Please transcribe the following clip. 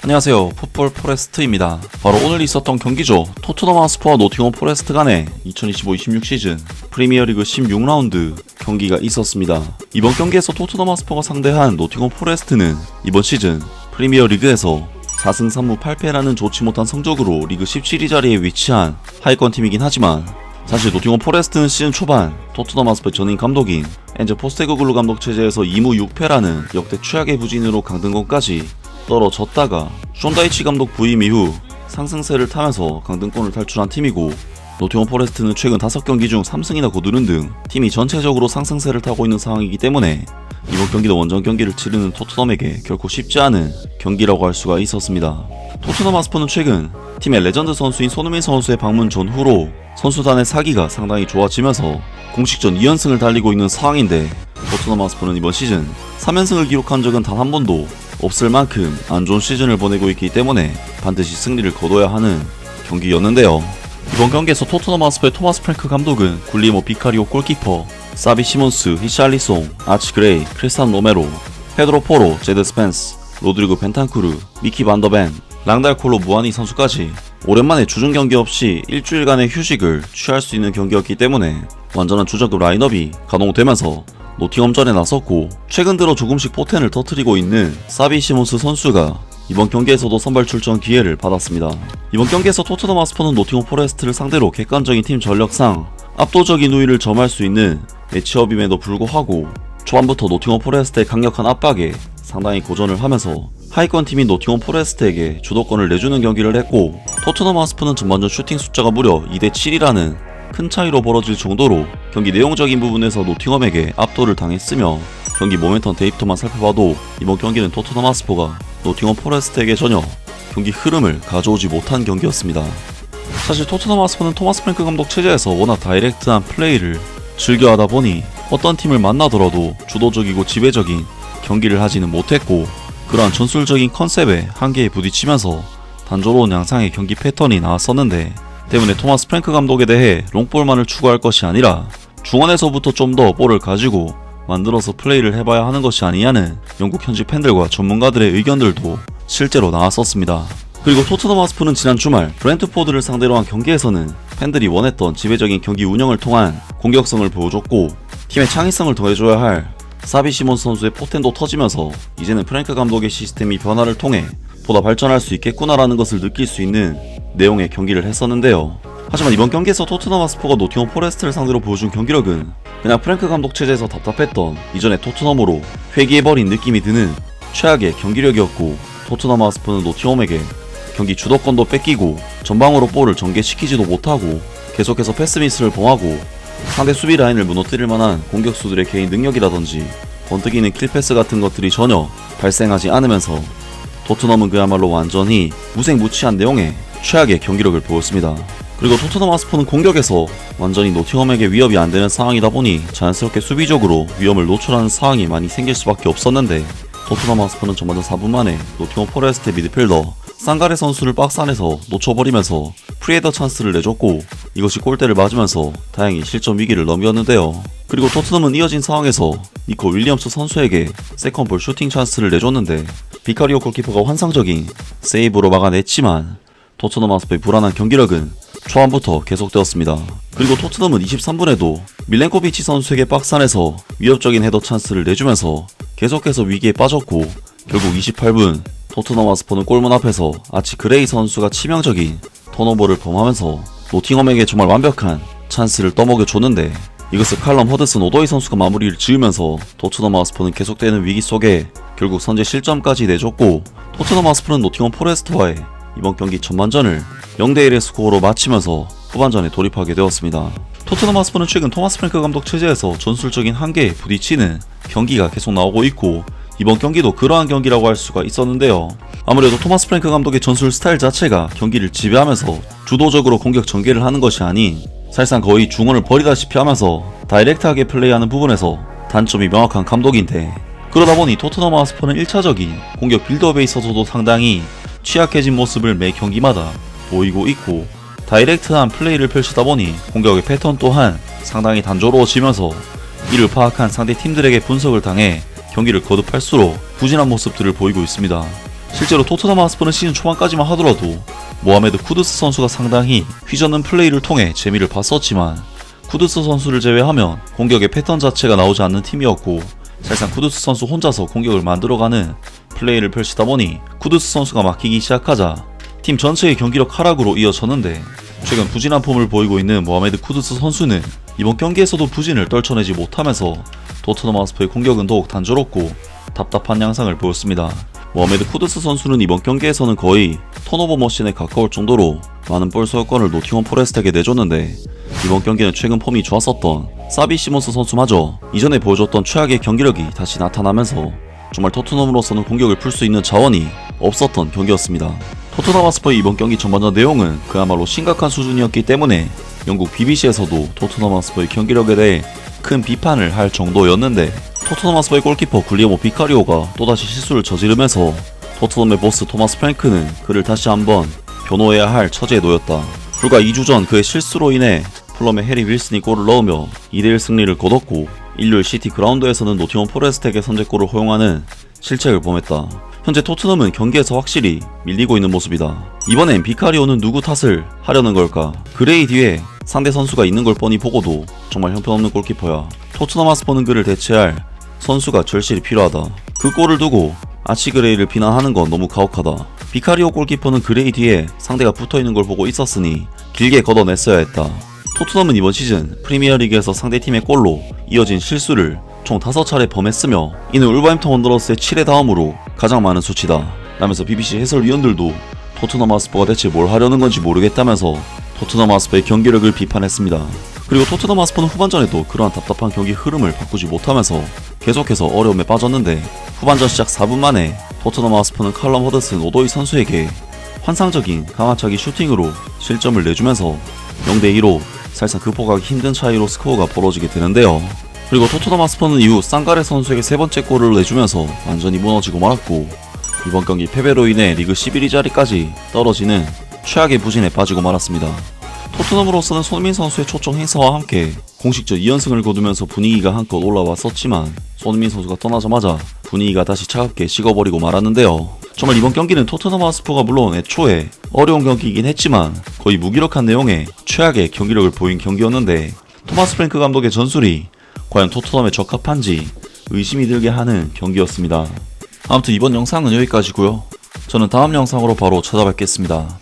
안녕하세요. 풋볼 포레스트입니다. 바로 오늘 있었던 경기죠. 토트넘 하스퍼와 노팅엄 포레스트 간의 2025-26 시즌 프리미어리그 16라운드 경기가 있었습니다. 이번 경기에서 토트넘 하스퍼가 상대한 노팅엄 포레스트는 이번 시즌 프리미어리그에서 4승 3무 8패라는 좋지 못한 성적으로 리그 17위 자리에 위치한 하위권 팀이긴 하지만 사실 노팅엄 포레스트는 시즌 초반 토트넘 하스퍼 전임 감독인 엔제 포스테코글루 감독 체제에서 2무 6패라는 역대 최악의 부진으로 강등권까지 떨어졌다가 숀 다이치 감독 부임 이후 상승세를 타면서 강등권을 탈출한 팀이고, 노팅엄 포레스트는 최근 5경기 중 3승이나 거두는 등 팀이 전체적으로 상승세를 타고 있는 상황이기 때문에 이번 경기도 원정 경기를 치르는 토트넘에게 결코 쉽지 않은 경기라고 할 수가 있었습니다. 토트넘 하스퍼는 최근 팀의 레전드 선수인 손흥민 선수의 방문 전후로 선수단의 사기가 상당히 좋아지면서 공식전 2연승을 달리고 있는 상황인데, 토트넘 하스퍼는 이번 시즌 3연승을 기록한 적은 단 한 번도 없을 만큼 안 좋은 시즌을 보내고 있기 때문에 반드시 승리를 거둬야 하는 경기였는데요. 이번 경기에서 토트넘 하스퍼의 토마스 프랭크 감독은 굴리모 비카리오 골키퍼, 사비 시몬스, 히샬리송, 아치 그레이, 크리스탄 로메로, 페드로 포로, 제드 스펜스, 로드리고 벤탄쿠르, 미키 반더벤, 랑달 콜로 무아니 선수까지 오랜만에 주중 경기 없이 일주일간의 휴식을 취할 수 있는 경기였기 때문에 완전한 주전급 라인업이 가동되면서 노팅엄전에 나섰고, 최근 들어 조금씩 포텐을 터뜨리고 있는 사비 시몬스 선수가 이번 경기에서도 선발 출전 기회를 받았습니다. 이번 경기에서 토트넘 하스퍼는 노팅엄 포레스트를 상대로 객관적인 팀 전력상 압도적인 우위를 점할 수 있는 매치업임에도 불구하고 초반부터 노팅엄 포레스트의 강력한 압박에 상당히 고전을 하면서 하위권 팀인 노팅엄 포레스트에게 주도권을 내주는 경기를 했고, 토트넘 하스퍼는 전반전 슈팅 숫자가 무려 2대7이라는 큰 차이로 벌어질 정도로 경기 내용적인 부분에서 노팅엄에게 압도를 당했으며, 경기 모멘텀 데이터만 살펴봐도 이번 경기는 토트넘 하스퍼가 노팅엄 포레스트에게 전혀 경기 흐름을 가져오지 못한 경기였습니다. 사실 토트넘 하스퍼는 토마스 프랭크 감독 체제에서 워낙 다이렉트한 플레이를 즐겨하다 보니 어떤 팀을 만나더라도 주도적이고 지배적인 경기를 하지는 못했고, 그러한 전술적인 컨셉에 한계에 부딪히면서 단조로운 양상의 경기 패턴이 나왔었는데, 때문에 토마스 프랭크 감독에 대해 롱볼만을 추구할 것이 아니라 중원에서부터 좀 더 볼을 가지고 만들어서 플레이를 해봐야 하는 것이 아니냐는 영국 현지 팬들과 전문가들의 의견들도 실제로 나왔었습니다. 그리고 토트넘 하스퍼는 지난 주말 브렌트포드를 상대로 한 경기에서는 팬들이 원했던 지배적인 경기 운영을 통한 공격성을 보여줬고, 팀의 창의성을 더해줘야 할 사비 시몬스 선수의 포텐도 터지면서 이제는 프랭크 감독의 시스템이 변화를 통해 보다 발전할 수 있겠구나라는 것을 느낄 수 있는 내용의 경기를 했었는데요. 하지만 이번 경기에서 토트넘 하스퍼가 노팅엄 포레스트를 상대로 보여준 경기력은 그냥 프랭크 감독 체제에서 답답했던 이전의 토트넘으로 회귀해버린 느낌이 드는 최악의 경기력이었고, 토트넘 하스퍼는 노팅엄에게 경기 주도권도 뺏기고 전방으로 볼을 전개시키지도 못하고 계속해서 패스미스를 범하고 상대 수비 라인을 무너뜨릴 만한 공격수들의 개인 능력이라든지 번뜩이는 킬패스 같은 것들이 전혀 발생하지 않으면서 토트넘은 그야말로 완전히 무색무취한 내용의 최악의 경기력을 보였습니다. 그리고 토트넘 하스퍼는 공격에서 완전히 노팅엄에게 위협이 안되는 상황이다 보니 자연스럽게 수비적으로 위험을 노출하는 상황이 많이 생길 수밖에 없었는데, 토트넘 하스퍼는 전반전 4분 만에 노팅엄 포레스트의 미드필더 쌍가레 선수를 박스 안에서 놓쳐버리면서 프리헤더 찬스를 내줬고, 이것이 골대를 맞으면서 다행히 실점 위기를 넘겼는데요. 그리고 토트넘은 이어진 상황에서 니코 윌리엄스 선수에게 세컨볼 슈팅 찬스를 내줬는데 비카리오 골키퍼가 환상적인 세이브로 막아냈지만 토트넘 하스퍼의 불안한 경기력은 초반부터 계속되었습니다. 그리고 토트넘은 23분에도 밀렌코비치 선수에게 박스 안에서 위협적인 헤더 찬스를 내주면서 계속해서 위기에 빠졌고, 결국 28분 토트넘 하스퍼는 골문 앞에서 아치 그레이 선수가 치명적인 턴오버를 범하면서 노팅엄에게 정말 완벽한 찬스를 떠먹여줬는데, 이것을 칼럼 허드슨 오도이 선수가 마무리를 지으면서 토트넘 하스퍼는 계속되는 위기 속에 결국 선제 실점까지 내줬고, 토트넘 하스퍼는 노팅엄 포레스트와의 이번 경기 전반전을 0대1의 스코어로 마치면서 후반전에 돌입하게 되었습니다. 토트넘 하스퍼는 최근 토마스 프랭크 감독 체제에서 전술적인 한계에 부딪히는 경기가 계속 나오고 있고, 이번 경기도 그러한 경기라고 할 수가 있었는데요. 아무래도 토마스 프랭크 감독의 전술 스타일 자체가 경기를 지배하면서 주도적으로 공격 전개를 하는 것이 아닌 사실상 거의 중원을 버리다시피 하면서 다이렉트하게 플레이하는 부분에서 단점이 명확한 감독인데, 그러다 보니 토트넘 하스퍼는 1차적인 공격 빌드업에 있어서도 상당히 취약해진 모습을 매 경기마다 보이고 있고, 다이렉트한 플레이를 펼치다 보니 공격의 패턴 또한 상당히 단조로워지면서 이를 파악한 상대 팀들에게 분석을 당해 경기를 거듭할수록 부진한 모습들을 보이고 있습니다. 실제로 토트넘 하스퍼는 시즌 초반까지만 하더라도 모하메드 쿠두스 선수가 상당히 휘젓는 플레이를 통해 재미를 봤었지만 쿠두스 선수를 제외하면 공격의 패턴 자체가 나오지 않는 팀이었고 사실상 쿠두스 선수 혼자서 공격을 만들어가는 플레이를 펼치다 보니 쿠두스 선수가 막히기 시작하자 팀 전체의 경기력 하락으로 이어졌는데 최근 부진한 폼을 보이고 있는 모하메드 쿠두스 선수는 이번 경기에서도 부진을 떨쳐내지 못하면서 토트넘 하스퍼의 공격은 더욱 단조롭고 답답한 양상을 보였습니다. 모하메드 쿠두스 선수는 이번 경기에서는 거의 턴오버 머신에 가까울 정도로 많은 볼 소유권을 노팅엄 포레스트에게 내줬는데 이번 경기는 최근 폼이 좋았었던 사비 시몬스 선수마저 이전에 보여줬던 최악의 경기력이 다시 나타나면서 정말 토트넘으로서는 공격을 풀 수 있는 자원이 없었던 경기였습니다. 토트넘 하스퍼의 이번 경기 전반전 내용은 그야말로 심각한 수준이었기 때문에 영국 BBC에서도 토트넘 하스퍼의 경기력에 대해 큰 비판을 할 정도였는데 토트넘 하스퍼의 골키퍼 굴리에모 비카리오가 또다시 실수를 저지르면서 토트넘의 보스 토마스 프랭크는 그를 다시 한번 변호해야 할 처지에 놓였다. 불과 2주 전 그의 실수로 인해 풀럼의 해리 윌슨이 골을 넣으며 2대1 승리를 거뒀고 일요일 시티 그라운드에서는 노팅엄 포레스트에게 선제골을 허용하는 실책을 범했다. 현재 토트넘은 경기에서 확실히 밀리고 있는 모습이다. 이번엔 비카리오는 누구 탓을 하려는 걸까? 그레이 뒤에 상대 선수가 있는 걸 뻔히 보고도 정말 형편없는 골키퍼야. 토트넘 하스퍼는 그를 대체할 선수가 절실히 필요하다. 그 골을 두고 아치 그레이를 비난하는 건 너무 가혹하다. 비카리오 골키퍼는 그레이 뒤에 상대가 붙어있는 걸 보고 있었으니 길게 걷어냈어야 했다. 토트넘은 이번 시즌 프리미어리그에서 상대팀의 골로 이어진 실수를 총 5차례 범했으며 이는 울버햄튼 원더러스의 7회 다음으로 가장 많은 수치다 라면서 BBC 해설위원들도 토트넘 하스퍼가 대체 뭘 하려는 건지 모르겠다면서 토트넘 하스퍼의 경기력을 비판했습니다. 그리고 토트넘 하스퍼는 후반전에도 그러한 답답한 경기 흐름을 바꾸지 못하면서 계속해서 어려움에 빠졌는데 후반전 시작 4분 만에 토트넘 하스퍼는 칼럼 허드슨 오도이 선수에게 환상적인 강화차기 슈팅으로 실점을 내주면서 0대2로 사실상 극복하기 힘든 차이로 스코어가 벌어지게 되는데요. 그리고 토트넘 하스퍼는 이후 쌍가레 선수에게 세 번째 골을 내주면서 완전히 무너지고 말았고 이번 경기 패배로 인해 리그 11위 자리까지 떨어지는 최악의 부진에 빠지고 말았습니다. 토트넘으로서는 손흥민 선수의 초청 행사와 함께 공식적 2연승을 거두면서 분위기가 한껏 올라왔었지만 손흥민 선수가 떠나자마자 분위기가 다시 차갑게 식어버리고 말았는데요. 정말 이번 경기는 토트넘 하스퍼가 물론 애초에 어려운 경기이긴 했지만 거의 무기력한 내용의 최악의 경기력을 보인 경기였는데 토마스 프랭크 감독의 전술이 과연 토트넘에 적합한지 의심이 들게 하는 경기였습니다. 아무튼 이번 영상은 여기까지고요. 저는 다음 영상으로 바로 찾아뵙겠습니다.